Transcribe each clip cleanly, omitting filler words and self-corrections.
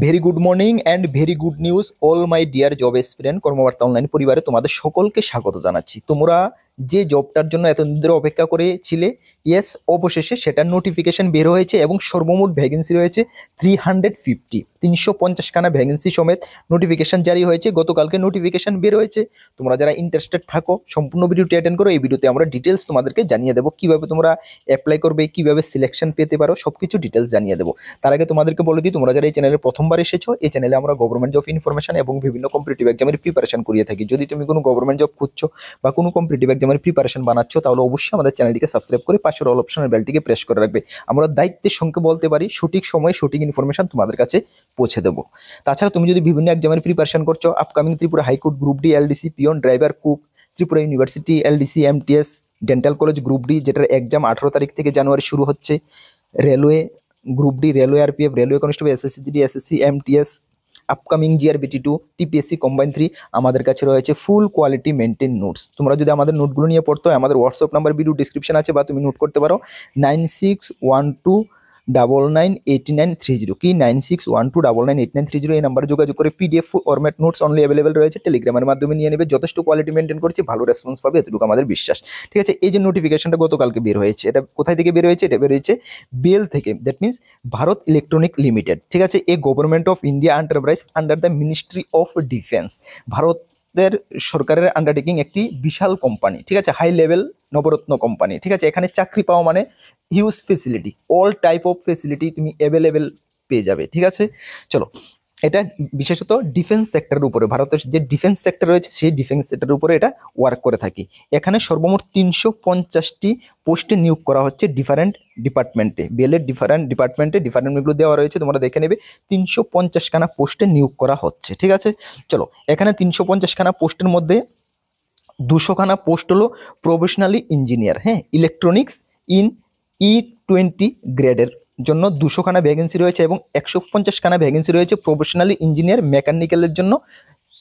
Very good morning and very good news all my dear job aspirant Karmabarta online পরিবারে তোমাদের সকলকে স্বাগত জানাচ্ছি। তোমরা যে জবটার জন্য এতদিন ধরে অপেক্ষা করেছিলে, ইয়েস, অবশেষে সেটার নোটিফিকেশন বের হয়েছে এবং সর্বমোট ভ্যাকেন্সি রয়েছে 350 ভ্যাকেন্সি সমেত নোটিফিকেশন জারি হয়েছে। গতকালকে নোটিফিকেশন বের হয়েছে। তোমরা যারা ইন্টারেস্টেড থাকো সম্পূর্ণ ভিডিওটি অ্যাটেন্ড করো। এই ভিডিওতে আমরা ডিটেলস তোমাদেরকে জানিয়ে দেবো কিভাবে তোমরা অ্যাপ্লাই করবে, কিভাবে সিলেকশন পেতে পারো, সবকিছু ডিটেলস জানিয়ে দেবো। তার আগে তোমাদেরকে বলে দিই, তোমরা যারা এই চ্যানেলে প্রথমবার এসেছো, এই চ্যানেলে আমরা গভর্নমেন্ট জব ইনফরমেশন এবং বিভিন্ন কম্পিটিটিভ এক্সামের প্রিপারেশন করিয়ে থাকি। যদি তুমি কোনো গভর্নমেন্ট জব খুঁজছো বা কোনো কম্পিটিটিভ এক্সামের প্রিপারেশন বানাচ্ছো, তাহলে অবশ্যই আমাদের চ্যানেলটিকে সাবস্ক্রাইব করে পাশের অল অপশনের বেলটিকে প্রেস করে রাখবে। আমরা দায়িত্বের সঙ্গে বলতে পারি সঠিক সময়ে সঠিক ইনফরমেশন তোমাদের কাছে পৌঁছে দেবো। তাছাড়া তুমি যদি বিভিন্ন এক্সামের প্রিপারেশন করছো, upcoming Tripura high court group D, LDC, peon, driver, cook, Tripura university, LDC, MTS, dental college group D, যেটার এক্সাম 18 তারিখ থেকে জানুয়ারি শুরু হচ্ছে, railway group D, railway RPF, railway constable, SSC, SSC, MTS, upcoming GRBT, TPSC combine 3, আমাদের কাছে রয়েছে ফুল কোয়ালিটি মেনটেন নোটস। তোমরা যদি আমাদের নোটগুলো নিয়ে পড়তে হয়, আমাদের হোয়াটসঅ্যাপ নাম্বার ভিডিও ডিসক্রিপশন আছে, বা তুমি নোট করতে পারো 9612998930। কি 9612998930 এই নাম্বারে যোগাযোগ করে PDF format notes only available রয়েছে, টেলিগ্রামের মাধ্যমে নিয়ে নেবে। যথেষ্ট কোয়ালিটি মেনটেন করছে, ভালো রেসপন্স পাবে, এতটুকু আমাদের বিশ্বাস। ঠিক আছে, এই যে নোটিফিকেশনটা গতকালকে বের হয়েছে, এটা কোথায় থেকে বের হয়েছে? এটা বের হয়েছে বেল থেকে, that means Bharat electronic limited. ঠিক আছে, a government of India enterprise under the ministry of defence. ভারতের সরকারের আন্ডারটেকিং একটি বিশাল কোম্পানি। ঠিক আছে, হাই লেভেল নবরত্ন কোম্পানি। ঠিক আছে, এখানে চাকরি পাওয়া মানে huge facility, all type of facility তুমি অ্যাভেলেবেল পেয়ে যাবে। ঠিক আছে, চলো, এটা বিশেষত ডিফেন্স সেক্টরের উপরে, ভারতের যে ডিফেন্স সেক্টর রয়েছে সেই ডিফেন্স সেক্টরের উপরে এটা ওয়ার্ক করে থাকি। এখানে সর্বমোট 350টি পোস্টে নিয়োগ করা হচ্ছে ডিফারেন্ট ডিপার্টমেন্টে। বিএলএড ডিফারেন্ট ডিপার্টমেন্টগুলো দেওয়া রয়েছে, তোমরা দেখে নেবে। 350খানা পোস্টে নিয়োগ করা হচ্ছে। ঠিক আছে, চলো, এখানে 350খানা পোস্টের মধ্যে 200খানা পোস্ট হলো প্রফেশনালি ইঞ্জিনিয়ার, হ্যাঁ, ইলেকট্রনিক্স ইন E20 গ্রেডের জন্য 200খানা ভ্যাকেন্সি রয়েছে, এবং 150খানা ভ্যাকেন্সি রয়েছে প্রফেশনালি ইঞ্জিনিয়ার মেকানিক্যালের জন্য।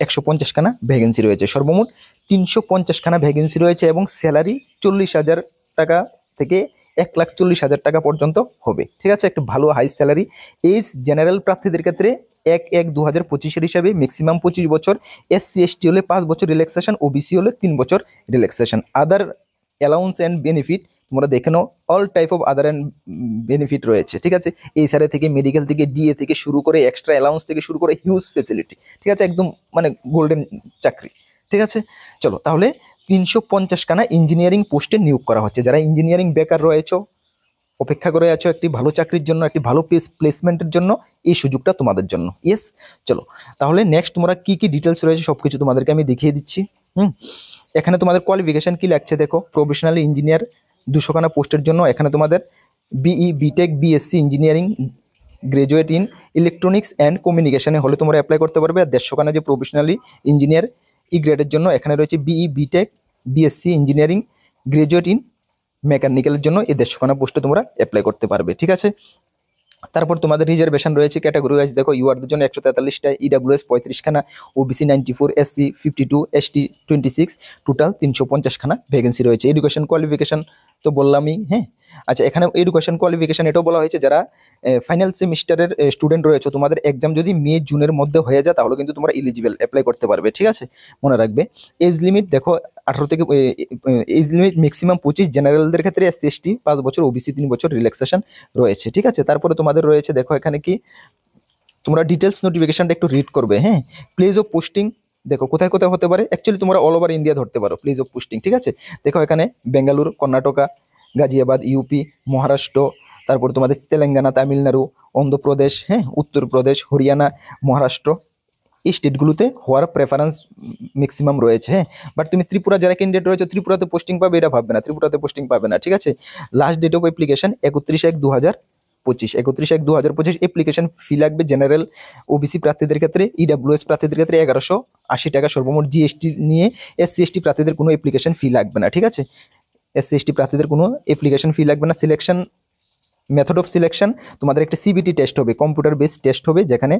150খানা ভ্যাকেন্সি রয়েছে, সর্বমোট 350খানা ভ্যাকেন্সি রয়েছে, এবং স্যালারি 40,000 টাকা থেকে 1,40,000 টাকা পর্যন্ত হবে। ঠিক আছে, একটা ভালো হাই স্যালারি। এজ জেনারেল প্রার্থীদের ক্ষেত্রে 1/1/2025 হিসাবে ম্যাক্সিমাম 25 বছর, SC ST হলে 5 বছর রিল্যাক্সেশন, ওবিসি হলে 3 বছর relaxation. Other allowance and benefit তোমরা দেখে নাও, all type of other and benefit রয়েছে। ঠিক আছে, এইচআরএ থেকে, মেডিকেল থেকে, ডিএ থেকে শুরু করে, এক্সট্রা অ্যালাউন্স থেকে শুরু করে হিউজ ফেসিলিটি। ঠিক আছে, একদম মানে গোল্ডেন চাকরি। ঠিক আছে, চলো, তাহলে 350খানা ইঞ্জিনিয়ারিং পোস্টে নিয়োগ করা হচ্ছে। যারা ইঞ্জিনিয়ারিং বেকার রয়েছে, অপেক্ষা করে আছো একটি ভালো চাকরির জন্য, একটি ভালো প্লেসমেন্টের জন্য, এই সুযোগটা তোমাদের জন্য। ইয়েস, চলো, তাহলে নেক্সট তোমরা কি কি ডিটেলস রয়েছে সবকিছু তোমাদেরকে আমি দেখিয়ে দিচ্ছি। এখানে তোমাদের কোয়ালিফিকেশন কি লাগছে দেখো। প্রফেশনাল ইঞ্জিনিয়ার 200খানা পোস্টের জন্য এখানে তোমাদের BE, BTech, BSc engineering graduate in electronics and কমিউনিকেশনে হলে তোমরা অ্যাপ্লাই করতে পারবে। আর 150খানা যে প্রফেশনালি ইঞ্জিনিয়ার গ্রেডের জন্য এখানে রয়েছে BE, BTech, BSc engineering graduate in মেকানিক্যালের জন্য এই 150খানা পোস্টে তোমরা অ্যাপ্লাই করতে পারবে। ঠিক আছে, তারপর তোমাদের রিজার্ভেশন রয়েছে ক্যাটাগরি ওয়াইজ। দেখো, ইউআরদের জন্য 143টা, ইডাব্লিউএস 35খানা, ওবিসি 94, এসসি 52, এসটি 26, টোটাল 350খানা ভ্যাকেন্সি রয়েছে। এডুকেশন কোয়ালিফিকেশন তো বললামই, হ্যাঁ। আচ্ছা, এখানে এডুকেশন কোয়ালিফিকেশন এটাও বলা হয়েছে, যারা ফাইনাল সেমিস্টারের স্টুডেন্ট রয়েছে, তোমাদের এক্সাম যদি মে জুনের মধ্যে হয়ে যায় তাহলে কিন্তু তোমরা এলিজিবল, অ্যাপ্লাই করতে পারবে। ঠিক আছে, মনে রাখবে। এজ লিমিট দেখো 18 থেকে, এজ লিমিট ম্যাক্সিমাম 25, জেনারেলদের ক্ষেত্রে SC ST 5 বছর, ওবিসি 3 বছর রিল্যাক্সেশন রয়েছে। ঠিক আছে, তারপরে তোমাদের রয়েছে দেখো এখানে কি, তোমরা ডিটেলস নোটিফিকেশনটা একটু রিড করবে, হ্যাঁ। প্লেস অফ পোস্টিং দেখো কোথায় কোথায় হতে পারে, অ্যাকচুয়ালি তোমরা অল ওভার ইন্ডিয়া ধরতে পারো প্লেস অফ পোস্টিং। ঠিক আছে, দেখো এখানে বেঙ্গালুরু, কর্ণাটকা, গাজিয়াবাদ, ইউপি, মহারাষ্ট্র, তারপর তোমাদের তেলেঙ্গানা, তামিলনাড়ু, অন্ধ্রপ্রদেশ, হ্যাঁ, উত্তরপ্রদেশ, হরিয়ানা, মহারাষ্ট্র, এই স্টেটগুলোতে হওয়ার প্রেফারেন্স ম্যাক্সিমাম রয়েছে, হ্যাঁ। বাট তুমি ত্রিপুরা যারা ক্যান্ডিডেট রয়েছে, ত্রিপুরাতে পোস্টিং পাবে এটা ভাববে না, ত্রিপুরাতে পোস্টিং পাবে না। ঠিক আছে, last date of application 31/1/2025, 31/1/2025। Application fee লাগবে জেনারেল ওবিসি প্রার্থীদের ক্ষেত্রে, ইডাব্লিউএস প্রার্থীদের ক্ষেত্রে 1180 টাকা সর্বমোট, জিএসটি নিয়ে। SC ST প্রার্থীদের কোনো অ্যাপ্লিকেশন ফি লাগবে না। ঠিক আছে, SC ST প্রার্থীদের কোনো অ্যাপ্লিকেশন ফি লাগবে না। সিলেকশন মেথড অফ সিলেকশন, তোমাদের একটা সিবিটি টেস্ট হবে, কম্পিউটার বেসড টেস্ট হবে, যেখানে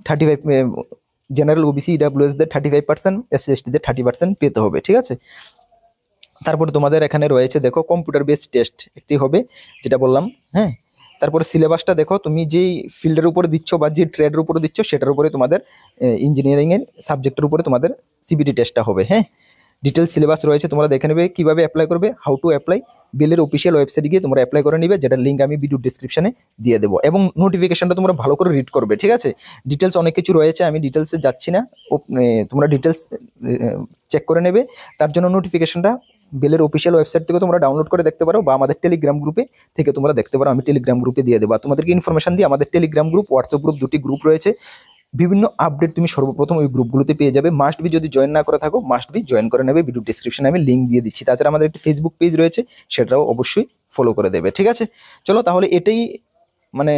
35 জেনারেল ওবিসি ইডাব্লিউএসদের 35%, SC STদের 30% পেতে হবে। ঠিক আছে, তারপর তোমাদের এখানে রয়েছে দেখো কম্পিউটার বেসড টেস্ট একটি হবে, যেটা বললাম, হ্যাঁ। তারপরে সিলেবাসটা দেখো, তুমি যেই ফিল্ডের উপরে দিচ্ছ বা যে ট্রেডের উপরে দিচ্ছ সেটার উপরে তোমাদের ইঞ্জিনিয়ারিংয়ের সাবজেক্টের উপরে তোমাদের সিবিটি টেস্টটা হবে। হ্যাঁ, ডিটেলস সিলেবাস রয়েছে, তোমরা দেখে নেবে কীভাবে অ্যাপ্লাই করবে, হাউ টু অ্যাপ্লাই। বিলের অফিসিয়াল ওয়েবসাইটে গিয়ে তোমরা অ্যাপ্লাই করে নিবে, যেটার লিঙ্ক আমি ভিডিও ডিসক্রিপশনে দিয়ে দেবো। এবং নোটিফিকেশনটা তোমরা ভালো করে রিড করবে, ঠিক আছে? ডিটেলস অনেক কিছু রয়েছে, আমি ডিটেলসে যাচ্ছি না, তোমরা ডিটেলস চেক করে নেবে। তার জন্য নোটিফিকেশনটা বেলের অফিসিয়াল ওয়েবসাইট থেকে তোমরা ডাউনলোড করে দেখতে পারো, বা আমাদের টেলিগ্রাম গ্রুপে থেকে তোমরা দেখতে পারো। আমি টেলিগ্রাম গ্রুপে দিয়ে দেবো। তোমাদেরকে ইনফরমেশন দিই, আমাদের টেলিগ্রাম গ্রুপ, হোয়াটসঅ্যাপ গ্রুপ, দুটি গ্রুপ রয়েছে। বিভিন্ন আপডেট তুমি সর্বপ্রথম ওই গ্রুপগুলোতে পেয়ে যাবে। মাস্ট বি, যদি জয়েন না করে থাকো মাস্ট বি জয়েন করে নেবে। ভিডিও ডিসক্রিপশনে আমি লিঙ্ক দিয়ে দিচ্ছি। তাছাড়া আমাদের একটি ফেসবুক পেজ রয়েছে, সেটাও অবশ্যই ফলো করে দেবে, ঠিক আছে? চলো তাহলে এটাই মানে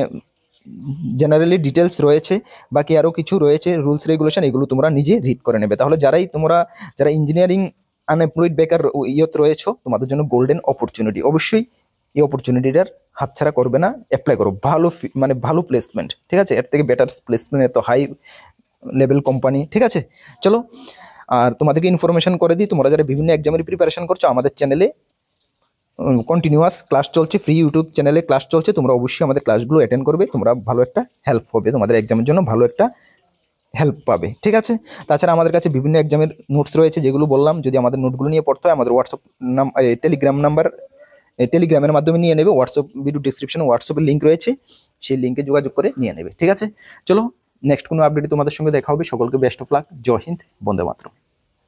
জেনারেলি ডিটেলস রয়েছে, বাকি আরও কিছু রয়েছে রুলস রেগুলেশন, এগুলো তোমরা নিজে রিড করে নেবে। তাহলে যারা ইঞ্জিনিয়ারিং আনএমপ্লয়েড বেকার ইয়ত রয়েছে, তোমাদের জন্য গোল্ডেন অপরচুনিটি। অবশ্যই এই অপরচুনিটিটার হাতছাড়া করবে না, অ্যাপ্লাই করো। ভালো প্লেসমেন্ট, ঠিক আছে? এর থেকে বেটার প্লেসমেন্ট, এত হাই লেভেল কোম্পানি, ঠিক আছে? চলো, আর তোমাদেরকে ইনফরমেশন করে দিই, তোমরা যারা বিভিন্ন এক্সামের প্রিপারেশন করছো, আমাদের চ্যানেলে কন্টিনিউয়াস ক্লাস চলছে, ফ্রি ইউটিউব চ্যানেলে ক্লাস চলছে। তোমরা অবশ্যই আমাদের ক্লাসগুলো অ্যাটেন্ড করবে, তোমরা ভালো একটা হেল্প হবে, তোমাদের এক্সামের জন্য ভালো একটা হেল্প পাবে, ঠিক আছে? তাছাড়া আমাদের কাছে বিভিন্ন এক্সামের নোটস রয়েছে, যেগুলো বললাম। যদি আমাদের নোটগুলো নিয়ে পড়তে হয়, আমাদের টেলিগ্রামের মাধ্যমে নিয়ে নেবে। হোয়াটসঅ্যাপ ভিডিও ডিসক্রিপশনে হোয়াটসঅ্যাপের লিঙ্ক রয়েছে, সেই লিঙ্কে যোগাযোগ করে নিয়ে নেবে, ঠিক আছে? চলো, নেক্সট কোনো আপডেটে তোমাদের সঙ্গে দেখা হবে। সকলকে বেস্ট অফ লাক। জয় হিন্দ, বন্দে মাতরম।